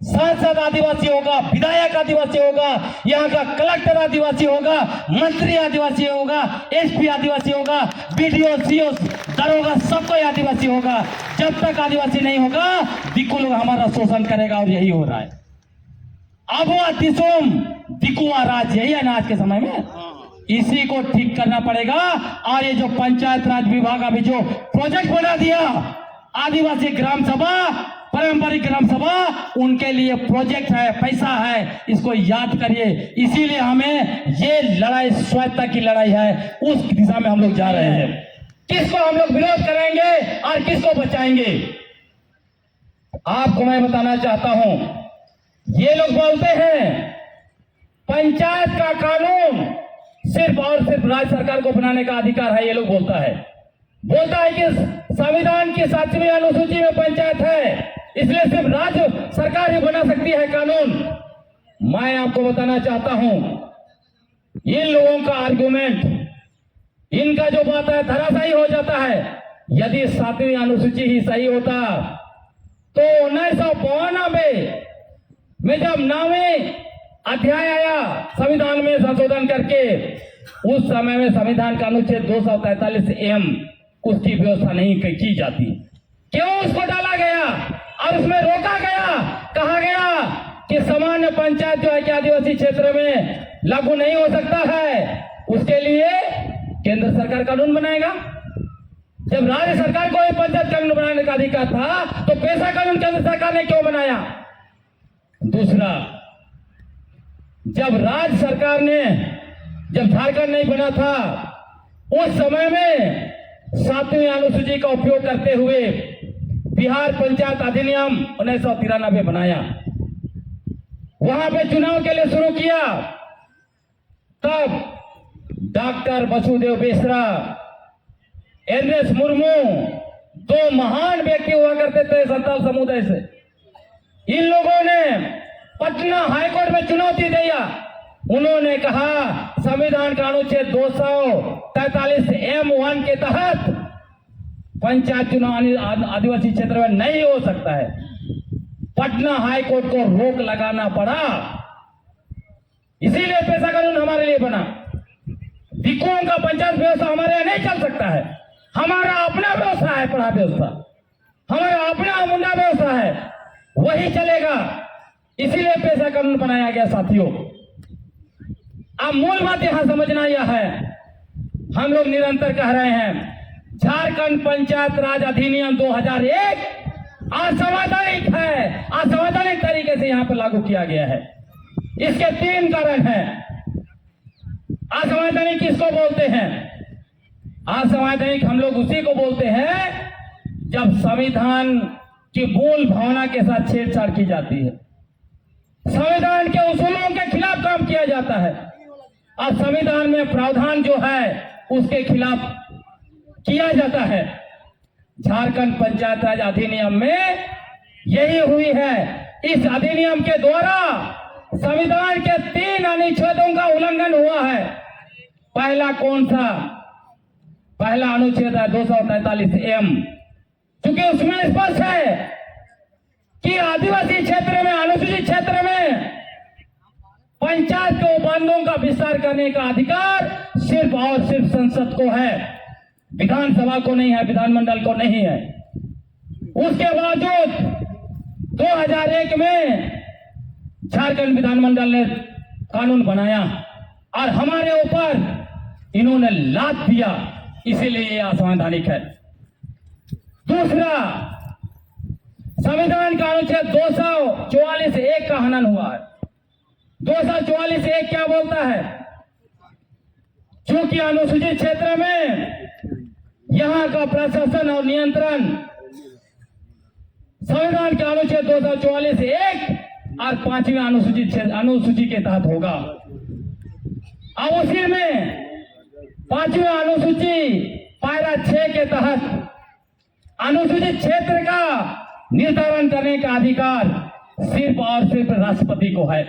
सांसद आदिवासी होगा, विधायक आदिवासी होगा, यहाँ का कलेक्टर आदिवासी होगा, मंत्री आदिवासी होगा, एसपी आदिवासी होगा, बीडीओ सीओ दरोगा सब कोई आदिवासी होगा। जब तक आदिवासी नहीं होगा दिक्कू लोग हमारा शोषण करेगा और यही हो रहा है। अबुआ दिसोम दिकुआ राज, यही है ना आज के समय में। इसी को ठीक करना पड़ेगा। और ये जो पंचायत राज विभाग अभी जो प्रोजेक्ट बना दिया, आदिवासी ग्राम सभा, पारंपरिक ग्राम सभा, उनके लिए प्रोजेक्ट है, पैसा है, इसको याद करिए। इसीलिए हमें ये लड़ाई स्वायत्ता की लड़ाई है, उस दिशा में हम लोग जा रहे हैं। किसको हम लोग विरोध करेंगे और किसको बचाएंगे, आपको मैं बताना चाहता हूं। ये लोग बोलते हैं पंचायत का कानून सिर्फ और सिर्फ राज्य सरकार को बनाने का अधिकार है। ये लोग बोलता है कि संविधान की 7वीं अनुसूची में पंचायत है, इसलिए सिर्फ राज्य सरकार ही बना सकती है कानून। मैं आपको बताना चाहता हूं, इन लोगों का आर्गुमेंट, इनका जो बात है धराशायी हो जाता है। यदि 7वीं अनुसूची ही सही होता तो 1992 में जब 9वें अध्याय आया संविधान में संशोधन करके, उस समय में संविधान का अनुच्छेद 243 उसकी व्यवस्था नहीं की जाती। क्यों उसको डाला गया और उसमें रोका गया, कहा गया कि सामान्य पंचायत जो है कि आदिवासी क्षेत्र में लागू नहीं हो सकता है, उसके लिए केंद्र सरकार कानून बनाएगा। जब राज्य सरकार को पंचायत कानून बनाने का अधिकार था तो पैसा कानून केंद्र सरकार ने क्यों बनाया? दूसरा, जब राज्य सरकार ने, जब झारखंड नहीं बना था, उस समय में 7वीं अनुसूची का उपयोग करते हुए बिहार पंचायत अधिनियम 1993 बनाया, वहां पे चुनाव के लिए शुरू किया। तब डॉक्टर वसुदेव बेसरा, एन.एस. मुर्मू, दो महान व्यक्ति हुआ करते थे संथाल समुदाय से। इन लोगों ने पटना हाईकोर्ट में चुनौती दिया। उन्होंने कहा संविधान का अनुच्छेद 243 के तहत पंचायत चुनाव आदिवासी क्षेत्र में नहीं हो सकता है। पटना हाईकोर्ट को रोक लगाना पड़ा, इसीलिए पैसा कानून हमारे लिए बना। दिक्कुओं का पंचायत व्यवस्था हमारे यहाँ नहीं चल सकता है। हमारा अपना व्यवस्था है, पढ़ा व्यवस्था, हमारा अपना मुंडा व्यवस्था है, वही चलेगा। इसीलिए पैसा कानून बनाया गया। साथियों, अब मूल बात यहां समझना यह है, हम लोग निरंतर कह रहे हैं झारखंड पंचायत राज अधिनियम 2001 असंवैधानिक है, असंवैधानिक तरीके से यहां पर लागू किया गया है। इसके 3 कारण हैं। असंवैधानिक किसको बोलते हैं? असंवैधानिक हम लोग उसी को बोलते हैं जब संविधान की मूल भावना के साथ छेड़छाड़ की जाती है, संविधान के उसूलों के खिलाफ काम किया जाता है और संविधान में प्रावधान जो है उसके खिलाफ किया जाता है। झारखंड पंचायत राज अधिनियम में यही हुई है। इस अधिनियम के द्वारा संविधान के 3 अनुच्छेदों का उल्लंघन हुआ है। पहला कौन सा? पहला अनुच्छेद है 243 क्योंकि उसमें स्पष्ट है कि आदिवासी क्षेत्र में, अनुसूचित क्षेत्र में पंचायत के उपबंधों का विस्तार करने का अधिकार सिर्फ और सिर्फ संसद को है, विधानसभा को नहीं है, विधानमंडल को नहीं है। उसके बावजूद 2001 में झारखंड विधानमंडल ने कानून बनाया और हमारे ऊपर इन्होंने लाद दिया, इसीलिए यह असंवैधानिक है। दूसरा, संविधान का अनुच्छेद 244 का हनन हुआ है। 244 क्या बोलता है? चूंकि अनुसूचित क्षेत्र में यहां का प्रशासन और नियंत्रण संविधान के अनुच्छेद 244 और 5वीं अनुसूची के तहत होगा। अब उसी में 5वीं अनुसूची पायरा 6 के तहत अनुसूचित क्षेत्र का निर्धारण करने का अधिकार सिर्फ और सिर्फ राष्ट्रपति को है।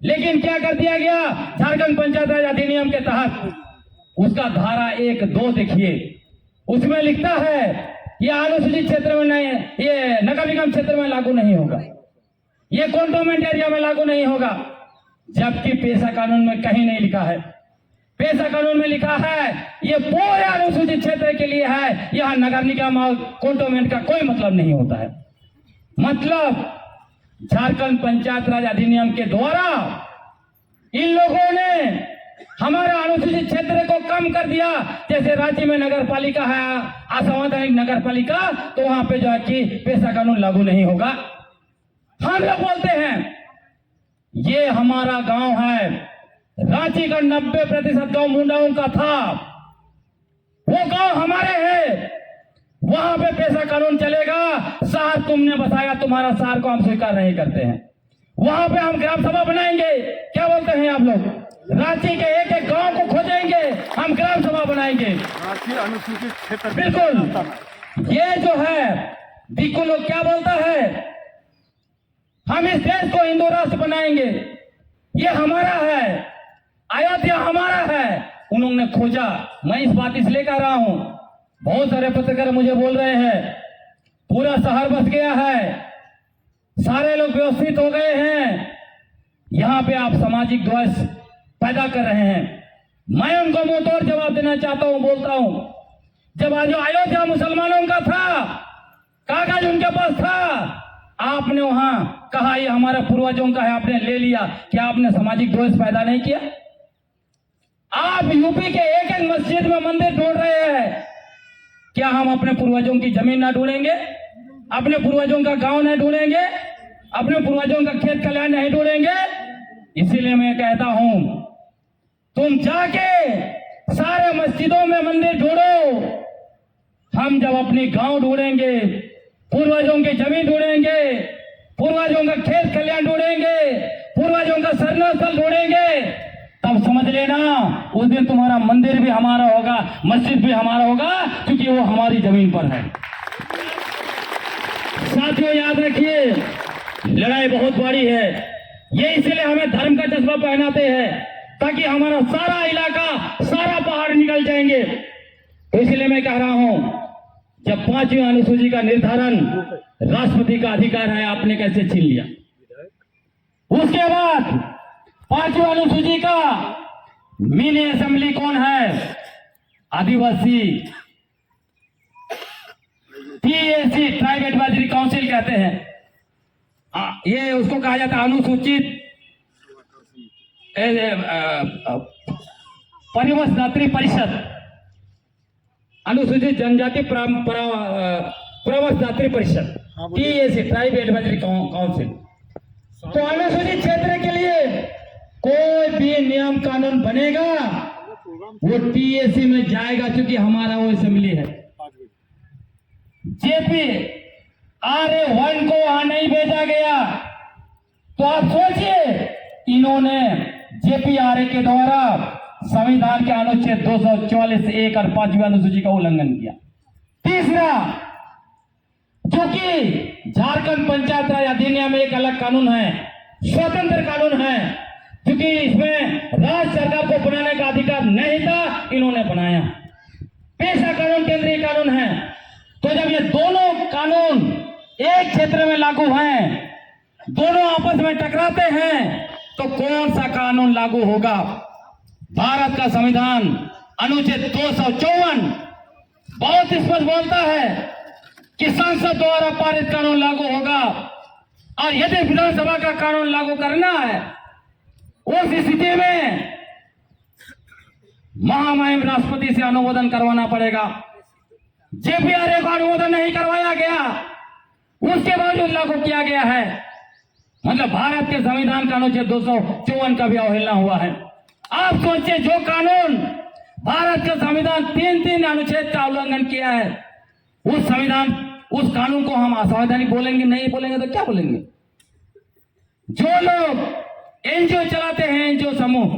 लेकिन क्या कर दिया गया झारखंड पंचायत राज अधिनियम के तहत? उसका धारा 1-2 देखिए, उसमें लिखता है यह अनुसूचित क्षेत्र में नहीं, ये नगर निगम क्षेत्र में लागू नहीं होगा। ये कंटोनमेंट एरिया में लागू नहीं होगा, जबकि पेशा कानून में कहीं नहीं लिखा है। पेशा कानून में लिखा है ये पूरे अनुसूचित क्षेत्र के लिए है, यहां नगर निगम और कंटोनमेंट का कोई मतलब नहीं होता है। मतलब झारखंड पंचायत राज अधिनियम के द्वारा इन लोगों ने हमारा अनुसूचित क्षेत्र को कम कर दिया। जैसे रांची में नगर पालिका है, असंवैधानिक नगर पालिका, तो वहां पे जो है कि पेशा कानून लागू नहीं होगा। हम लोग बोलते हैं ये हमारा गांव है, रांची का 90% गांव मुंडाओं का था, वो गांव हमारे हैं, वहां पे पेशा कानून चलेगा। शहर तुमने बसाया, तुम्हारा शहर को हम स्वीकार नहीं करते हैं। वहां पे हम ग्राम सभा बनाएंगे, क्या बोलते हैं आप लोग? रांची के एक एक गांव को खोजेंगे, हम ग्राम सभा बनाएंगे। रांची अनुसूचित क्षेत्र बिल्कुल। ये जो है दिक्कू लोग क्या बोलता है, हम इस देश को हिंदू राष्ट्र बनाएंगे, ये हमारा है, अयोध्या हमारा है। उन्होंने खोजा, मैं इस बात इसलिए कह रहा हूं, बहुत सारे पत्रकार मुझे बोल रहे हैं पूरा शहर बस गया है, सारे लोग व्यवस्थित हो गए हैं, यहां पे आप सामाजिक द्वेष पैदा कर रहे हैं। मैं उनको मुंह तोड़ जवाब देना चाहता हूं, बोलता हूं, जब आज अयोध्या मुसलमानों का था, कागज उनके पास था, आपने वहां कहा ये हमारा पूर्वजों का है, आपने ले लिया, क्या आपने सामाजिक द्वेष पैदा नहीं किया? आप यूपी के एक एक मस्जिद में मंदिर ढूंढ रहे हैं, क्या हम अपने पूर्वजों की जमीन ना ढूंढेंगे? अपने पूर्वजों का गांव नहीं ढूंढेंगे? अपने पूर्वजों का खेत खलिहान नहीं ढूंढेंगे? इसीलिए मैं कहता हूं तुम जाके सारे मस्जिदों में मंदिर ढूंढो, हम जब अपनी गांव ढूंढेंगे, पूर्वजों की जमीन ढूंढेंगे, पूर्वजों का खेत खलिहान ढूंढेंगे, पूर्वजों का सरना स्थल ढूंढेंगे, तब समझ लेना उस दिन तुम्हारा मंदिर भी हमारा होगा, मस्जिद भी हमारा होगा, क्योंकि वो हमारी जमीन पर है। साथियों याद रखिए, लड़ाई बहुत बड़ी है, ये इसलिए हमें धर्म का जज्बा पहनाते हैं ताकि हमारा सारा इलाका, सारा पहाड़ निकल जाएंगे। तो इसलिए मैं कह रहा हूं, जब 5वीं अनुसूची का निर्धारण राष्ट्रपति का अधिकार है, आपने कैसे छीन लिया? उसके बाद 5वीं अनुसूची का मिनी असेंबली कौन है? आदिवासी टीएसी, ट्राइब एडवाइजरी काउंसिल कहते हैं। ये उसको कहा जाता है अनुसूचित परिवस्त्री परिषद, अनुसूचित जनजाति प्रवस्त्री परिषद, टीएसी, ट्राइब एडवाइजरी काउंसिल। तो अनुसूचित क्षेत्र के लिए कोई भी नियम कानून बनेगा वो टीएसी में जाएगा, क्योंकि हमारा वो असेंबली है। जेपी RA1 को वहां नहीं भेजा गया, तो आप सोचिए इन्होंने JPRA के द्वारा संविधान के अनुच्छेद 244(1) और 5वीं अनुसूची का उल्लंघन किया। तीसरा, जो कि झारखंड पंचायत राज अधिनियम एक अलग कानून है, स्वतंत्र कानून है, क्योंकि इसमें राज्य सरकार को बनाने का अधिकार नहीं था, इन्होंने बनाया। पेशा कानून केंद्रीय कानून है। तो जब ये दोनों कानून एक क्षेत्र में लागू हैं, दोनों आपस में टकराते हैं, तो कौन सा कानून लागू होगा? भारत का संविधान अनुच्छेद 254 बहुत स्पष्ट बोलता है कि संसद द्वारा पारित कानून लागू होगा, और यदि विधानसभा का कानून लागू करना है, उस स्थिति में महामहिम राष्ट्रपति से अनुमोदन करवाना पड़ेगा। JPRA को अनुमोदन नहीं करवाया गया, उसके बावजूद लागू किया गया है, मतलब भारत के संविधान का अनुच्छेद 254 का भी अवहेलना हुआ है। आप सोचिए, जो कानून भारत का संविधान 3 अनुच्छेद का उल्लंघन किया है, उस संविधान, उस कानून को हम असंवैधानिक बोलेंगे? नहीं बोलेंगे तो क्या बोलेंगे? जो लोग NGO चलाते हैं, NGO समूह,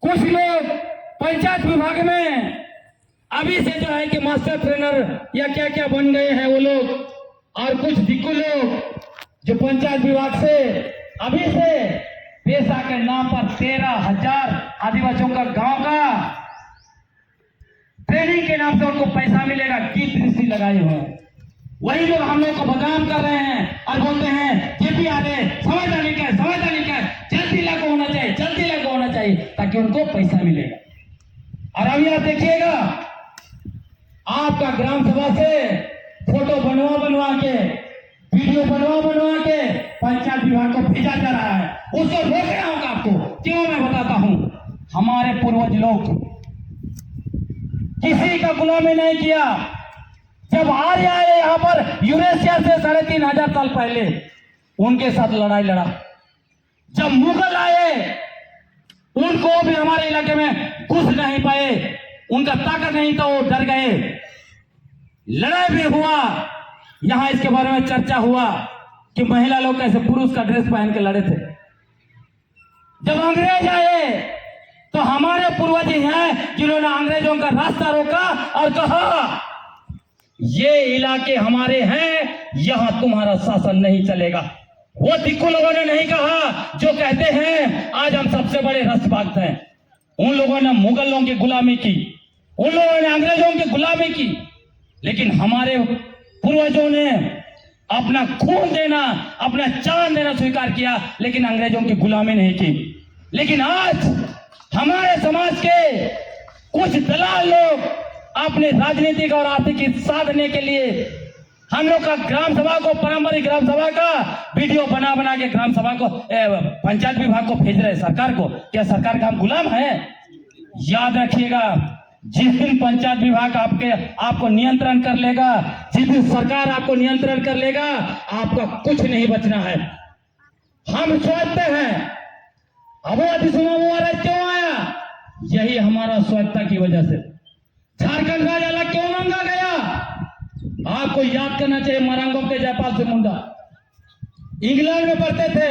कुछ लोग पंचायत विभाग में अभी से जो है कि मास्टर ट्रेनर या क्या क्या बन गए हैं वो लोग, और कुछ दिक्कू लोग जो पंचायत विभाग से अभी से पेशा के नाम पर 13,000 आदिवासियों का गांव का ट्रेनिंग के नाम से उनको पैसा मिलेगा की दृष्टि लगाए हुए, वही लोग हम लोग को बदनाम कर रहे हैं और बोलते हैं JPRA ताकि उनको पैसा मिलेगा। और अभी आप देखिएगा, आपका ग्राम सभा से फोटो बनवा के, वीडियो बनवा के पंचायत विभाग को भेजा जा रहा है। उसको रोकना होगा आपको। क्यों? मैं बताता हूं। हमारे पूर्वज लोग किसी का गुलामी नहीं किया। जब आर्य आए यहां पर यूरेशिया से 3500 साल पहले, उनके साथ लड़ाई लड़ा। जब मुगल आए, उनको भी हमारे इलाके में घुस नहीं पाए, उनका ताकत नहीं था, वो डर गए। लड़ाई भी हुआ। यहां इसके बारे में चर्चा हुआ कि महिला लोग कैसे पुरुष का ड्रेस पहन के लड़े थे। जब अंग्रेज आए तो हमारे पूर्वज हैं जिन्होंने अंग्रेजों का रास्ता रोका और कहा ये इलाके हमारे हैं, यहां तुम्हारा शासन नहीं चलेगा। वो दिक्कू लोगों ने नहीं कहा जो कहते हैं आज हम सबसे बड़े राष्ट्रभक्त हैं। उन लोगों ने मुगलों की गुलामी की, उन लोगों ने अंग्रेजों की गुलामी की, लेकिन हमारे पूर्वजों ने अपना खून देना, अपना जान देना स्वीकार किया, लेकिन अंग्रेजों की गुलामी नहीं की। लेकिन आज हमारे समाज के कुछ दलाल लोग अपने राजनीतिक और आर्थिक हित साधने के लिए हम लोग का ग्राम सभा को, पारंपरिक ग्राम सभा का वीडियो बना के ग्राम सभा को, पंचायत विभाग को भेज रहे सरकार को। क्या सरकार का हम गुलाम है? याद रखिएगा, जिस दिन पंचायत विभाग आपको नियंत्रण कर लेगा, जिस दिन सरकार आपको नियंत्रण कर लेगा, आपका कुछ नहीं बचना है। हम स्वायत्त हैं। अबुआ दिसुमा क्यों आया? यही हमारा स्वायत्ता की वजह से। झारखंड राज्य अलग क्यों मांगा गया? आपको याद करना चाहिए, मरांगों के जयपाल सिंह मुंडा इंग्लैंड में पढ़ते थे।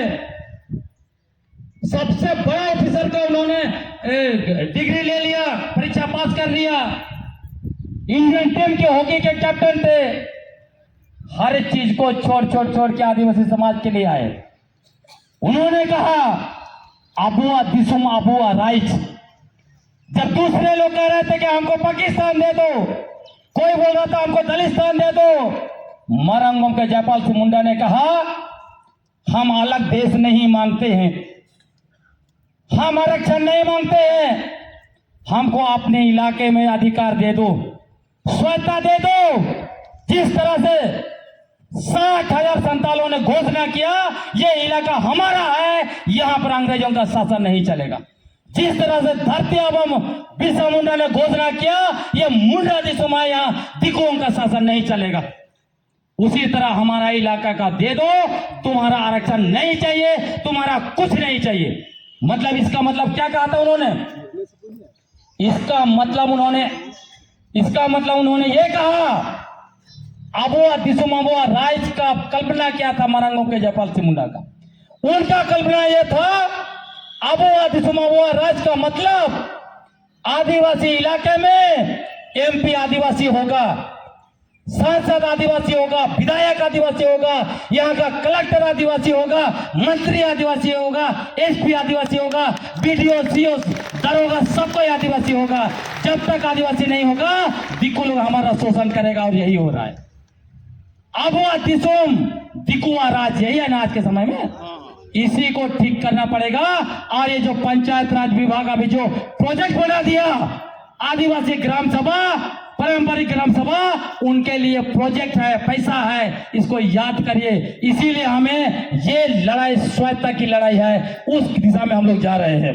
सबसे बड़ा ऑफिसर को उन्होंने डिग्री ले लिया, परीक्षा पास कर लिया। इंडियन टीम के हॉकी के कैप्टन थे। हर चीज को छोड़ के आदिवासी समाज के लिए आए। उन्होंने कहा अबुआ दिसुम अबुआ राइट। जब दूसरे लोग कह रहे थे कि हमको पाकिस्तान दे दो, कोई बोल रहा था हमको दलिस्तान दे दो, मरांगों के जयपाल सिंह मुंडा ने कहा हम अलग देश नहीं मांगते हैं, हम आरक्षण नहीं मांगते हैं, हमको अपने इलाके में अधिकार दे दो, स्वायत्ता दे दो। जिस तरह से 60,000 संतालों ने घोषणा किया ये इलाका हमारा है, यहां पर अंग्रेजों का शासन नहीं चलेगा। जिस तरह से धरती एवं बिरसा मुंडा ने घोषणा किया ये मुंडा दिसुमा यहां दिकुओं का शासन नहीं चलेगा, उसी तरह हमारा इलाका का दे दो। तुम्हारा आरक्षण नहीं चाहिए, तुम्हारा कुछ नहीं चाहिए। मतलब इसका मतलब क्या कहा था उन्होंने? इसका मतलब उन्होंने ये कहा अबुआ दिसुम अबुआ राइज का कल्पना किया था मरांगों के जयपाल सिंह मुंडा का। उनका कल्पना यह था अबुआ दिसुम अबुआ राइज का मतलब आदिवासी इलाके में एमपी आदिवासी होगा, सांसद आदिवासी होगा, विधायक आदिवासी होगा, यहाँ का कलेक्टर आदिवासी होगा, मंत्री आदिवासी होगा, एसपी आदिवासी होगा, बीडीओ सीओ दरोगा सब कोई आदिवासी होगा। जब तक आदिवासी नहीं होगा दिक्कू लोग हमारा शोषण करेगा और यही हो रहा है। अबुआ दिसुम दिकुआ राज यही है ना आज के समय में। इसी को ठीक करना पड़ेगा। और ये जो पंचायत राज विभाग अभी जो प्रोजेक्ट बना दिया आदिवासी ग्राम सभा, पारंपरिक ग्राम सभा, उनके लिए प्रोजेक्ट है, पैसा है, इसको याद करिए। इसीलिए हमें ये लड़ाई स्वायत्ता की लड़ाई है, उस दिशा में हम लोग जा रहे हैं।